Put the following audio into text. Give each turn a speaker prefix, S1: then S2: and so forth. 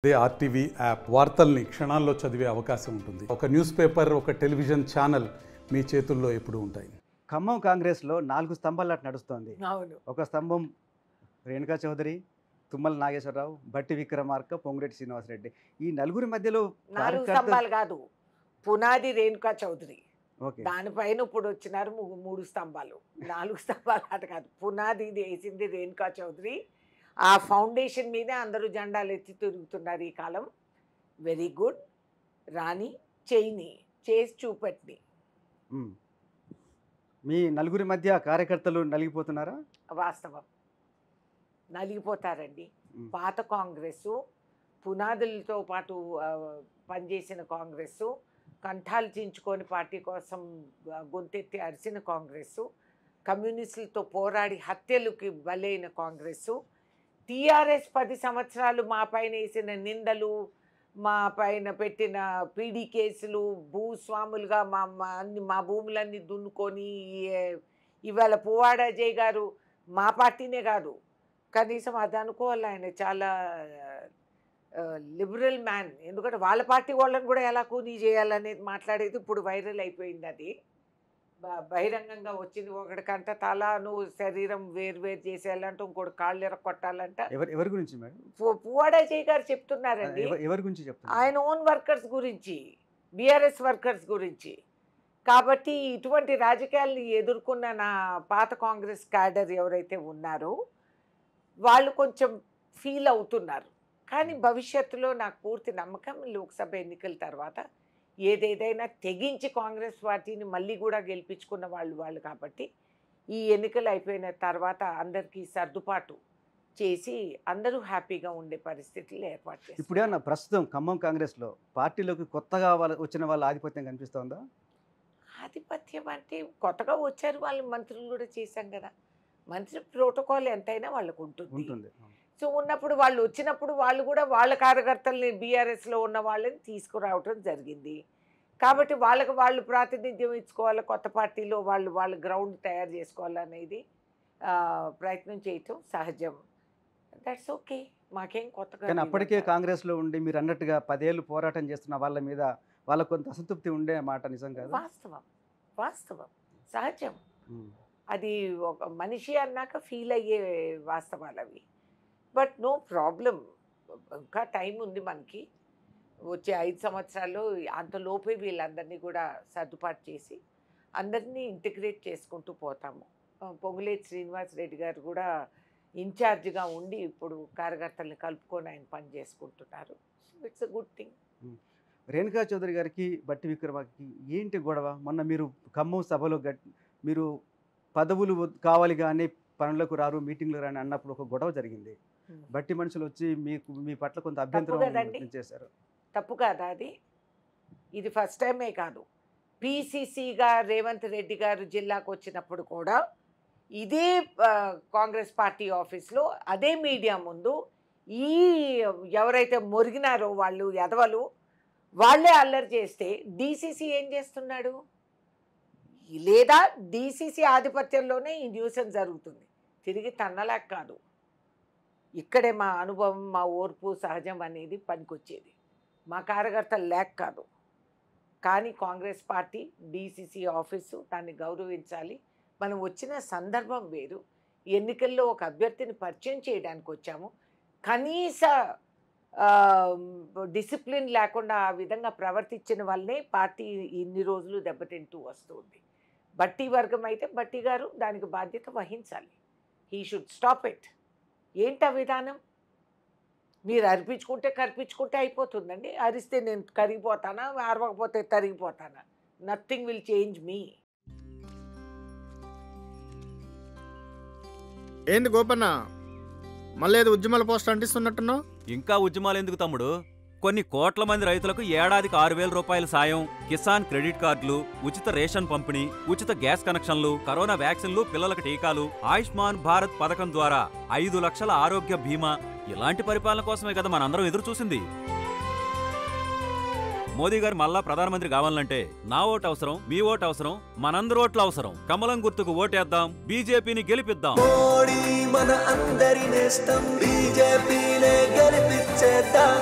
S1: అదే RTV app వార్తల్ని క్షణాల్లో చదివే అవకాశం ఉంటుంది. ఒక న్యూస్ పేపర్, ఒక టెలివిజన్ ఛానల్ మీ చేతుల్లో ఎప్పుడూ ఉంటాయి.
S2: ఖమ్మం కాంగ్రెస్లో 4 స్తంభాలు నడుస్తోంది.
S3: అవును.
S2: ఒక స్తంభం రేణుకా చౌదరి, తుమ్మల నాగేశ్వరరావు, బట్టి విక్రమార్క, పొంగులేటి శ్రీనివాసరెడ్డి. ఈ నలుగురి మధ్యలో
S3: 4 స్తంభాలు కాదు, పునాది రేణుకా చౌదరి.
S2: ఓకే,
S3: దానిపైన ఇప్పుడు వచ్చినారు 3 స్తంభాలు. 4 స్తంభాలు అట కాదు, పునాది వేసింది రేణుకా చౌదరి. ఆ ఫౌండేషన్ మీదే అందరూ జెండాలు ఎత్తి తిరుగుతున్నారు ఈ కాలం. Very good. రాణి చేయిని చేసి చూపెట్టి.
S2: మీ నలుగురి మధ్య కార్యకర్తలు నలిగిపోతున్నారా?
S3: వాస్తవం, నలిగిపోతారండి. పాత కాంగ్రెస్సు, పునాదులతో పాటు పనిచేసిన కాంగ్రెస్సు, కంఠాలు చించుకొని పార్టీ కోసం గొంతెత్తి అరిసిన కాంగ్రెస్సు, కమ్యూనిస్టులతో పోరాడి హత్యలకి బలైన కాంగ్రెస్సు, టీఆర్ఎస్ 10 సంవత్సరాలు మా పైన వేసిన నిందలు, మా పైన పెట్టిన పీడీ కేసులు, భూస్వాములుగా మా భూములన్నీ దున్నుకొని ఇవాళ పువ్వాడ అజయ్ గారు మా పార్టీనే కాదు, కనీసం అది అనుకోవాలి, ఆయన చాలా లిబరల్ మ్యాన్. ఎందుకంటే వాళ్ళ పార్టీ వాళ్ళని కూడా ఎలా కూనీ చేయాలనేది మాట్లాడేది ఇప్పుడు వైరల్ అయిపోయింది. అది బహిరంగంగా వచ్చింది. ఒకటికంట తలను శరీరం వేరు చేసేయాలంటే ఇంకోటి కాళ్ళు ఎరగొట్టాలంట.
S2: ఎవరి గురించి మేడం?
S3: పువ్వాడ అజయ్ గారు చెప్తున్నారండి.
S2: ఎవరి గురించి చెప్తున్నారు?
S3: ఆయన ఓన్ వర్కర్స్ గురించి, బీఆర్ఎస్ వర్కర్స్ గురించి. కాబట్టి ఇటువంటి రాజకీయాలను ఎదుర్కొన్న నా పాత కాంగ్రెస్ క్యాడర్ ఎవరైతే ఉన్నారో వాళ్ళు కొంచెం ఫీల్ అవుతున్నారు. కానీ భవిష్యత్తులో నాకు పూర్తి నమ్మకం, లోక్సభ ఎన్నికల తర్వాత ఏదేదైనా తెగించి కాంగ్రెస్ పార్టీని మళ్ళీ కూడా గెలిపించుకున్న వాళ్ళు కాబట్టి ఈ ఎన్నికలు అయిపోయిన తర్వాత అందరికీ సర్దుబాటు చేసి అందరూ హ్యాపీగా ఉండే పరిస్థితులు ఏర్పాటు చేస్తారు.
S2: ఇప్పుడు ఏమన్నా ప్రస్తుతం ఖమ్మం కాంగ్రెస్లో పార్టీలోకి కొత్తగా వచ్చిన వాళ్ళ ఆధిపత్యం కనిపిస్తుందా?
S3: ఆధిపత్యం అంటే కొత్తగా వచ్చారు వాళ్ళు, మంత్రులు కూడా చేశాం కదా. మంత్రి ప్రోటోకాల్ ఎంతైనా వాళ్ళకు ఉంటుంది. సో ఉన్నప్పుడు వాళ్ళు వచ్చినప్పుడు వాళ్ళు కూడా వాళ్ళ కార్యకర్తల్ని, బీఆర్ఎస్లో ఉన్న వాళ్ళని తీసుకురావటం జరిగింది. కాబట్టి వాళ్ళు ప్రాతినిధ్యం ఇచ్చుకోవాలి, కొత్త పార్టీలో వాళ్ళు గ్రౌండ్ తయారు చేసుకోవాలనేది ప్రయత్నం చేయటం సహజం. దట్స్ ఓకే, మాకేం కొత్తగా.
S2: కానీ అప్పటికే కాంగ్రెస్లో ఉండి మీరు అన్నట్టుగా 10 ఏళ్ళు పోరాటం చేస్తున్న వాళ్ళ మీద వాళ్ళకు కొంత అసంతృప్తి ఉండే మాట నిజం కాదు?
S3: వాస్తవం సహజం. అది ఒక మనిషి అన్నాక ఫీల్ అయ్యే వాస్తవాలు అవి. బట్ నో ప్రాబ్లం, ఇంకా టైం ఉంది మనకి. వచ్చే 5 సంవత్సరాల్లో అంతలోపే వీళ్ళందరినీ కూడా సర్దుబాటు చేసి అందరినీ ఇంటిగ్రేట్ చేసుకుంటూ పోతాము. పొంగులేటి శ్రీనివాసరెడ్డి గారు కూడా ఇన్ఛార్జ్గా ఉండి ఇప్పుడు కార్యకర్తల్ని కలుపుకొని ఆయన పని చేసుకుంటున్నారు. It's a good thing.
S2: Renuka Chowdhury గారికి, బట్టి విక్రమార్కకి ఏంటి గొడవ? మొన్న మీరు ఖమ్మం సభలో మీరు పదవులు కావాలి కానీ పనులకు రారు, మీటింగ్లు రాని అన్నప్పుడు ఒక గొడవ జరిగింది. బట్టి మనుషులు వచ్చి మీ పట్ల కొంత అభ్యంతరం చేశారు.
S3: తప్పు కాదా అది? ఇది ఫస్ట్ టైమే కాదు. పిసిసిగా రేవంత్ రెడ్డి గారు జిల్లాకు వచ్చినప్పుడు కూడా ఇదే కాంగ్రెస్ పార్టీ ఆఫీస్లో అదే మీడియా ముందు ఈ ఎవరైతే మొరిగినారో వాళ్ళు ఎదవలు వాళ్ళే అల్లరి చేస్తే డీసీసీ ఏం చేస్తున్నాడు? లేదా డీసీసీ ఆధిపత్యంలోనే ఈ న్యూసెన్స్ జరుగుతుంది. తిరిగి తన్నలేక కాదు. ఇక్కడే మా అనుభవం, మా ఓర్పు, సహజం అనేది పనికొచ్చేది. మా కార్యకర్తలు లేక కాదు. కానీ కాంగ్రెస్ పార్టీ, డీసీసీ ఆఫీసు దాన్ని గౌరవించాలి. మనం వచ్చిన సందర్భం వేరు. ఎన్నికల్లో ఒక అభ్యర్థిని పరిచయం చేయడానికి వచ్చాము. కనీస డిసిప్లిన్ లేకుండా ఆ విధంగా ప్రవర్తించిన వల్లనే పార్టీ ఇన్ని రోజులు దెబ్బతింటూ వస్తుంది. బట్టి వర్గం అయితే బట్టి గారు దానికి బాధ్యత వహించాలి. He should stop it. ఏంటి ఆ విధానం? మీరు కరిపించుకుంటే అయిపోతుందండి. అరిస్తే నేను కరిగిపోతానా, అరవకపోతే తరిగిపోతానా? నథింగ్ విల్ చేంజ్ మీ.
S4: ఏంది గోపన్న, మళ్ళీ ఏదో ఉద్యమాల పోస్ట్ అంటిస్తున్నట్టున్నావు?
S5: ఇంకా ఉద్యమాలు ఎందుకు తమ్ముడు? కొన్ని కోట్ల మంది రైతులకు ఏడాదికి 6,000 రూపాయల సాయం, కిసాన్ క్రెడిట్ కార్డులు, ఉచిత రేషన్ పంపిణీ, ఉచిత గ్యాస్ కనెక్షన్లు, కరోనా వ్యాక్సిన్లు, పిల్లలకు టీకాలు, ఆయుష్మాన్ భారత్ పథకం ద్వారా 5 లక్షల ఆరోగ్య బీమా, ఇలాంటి పరిపాలన కోసమే కదా మనందరం ఎదురు చూసింది. మోదీ గారు మళ్ళా ప్రధానమంత్రి కావాలంటే నా ఓటు అవసరం, మీ ఓటు అవసరం, మనందరి ఓట్లు అవసరం. కమలం గుర్తుకు ఓటేద్దాం, బీజేపీని గెలిపిద్దాం.
S6: మన అందరి నేస్తం బీజేపీనే గెలిపించేద్దాం.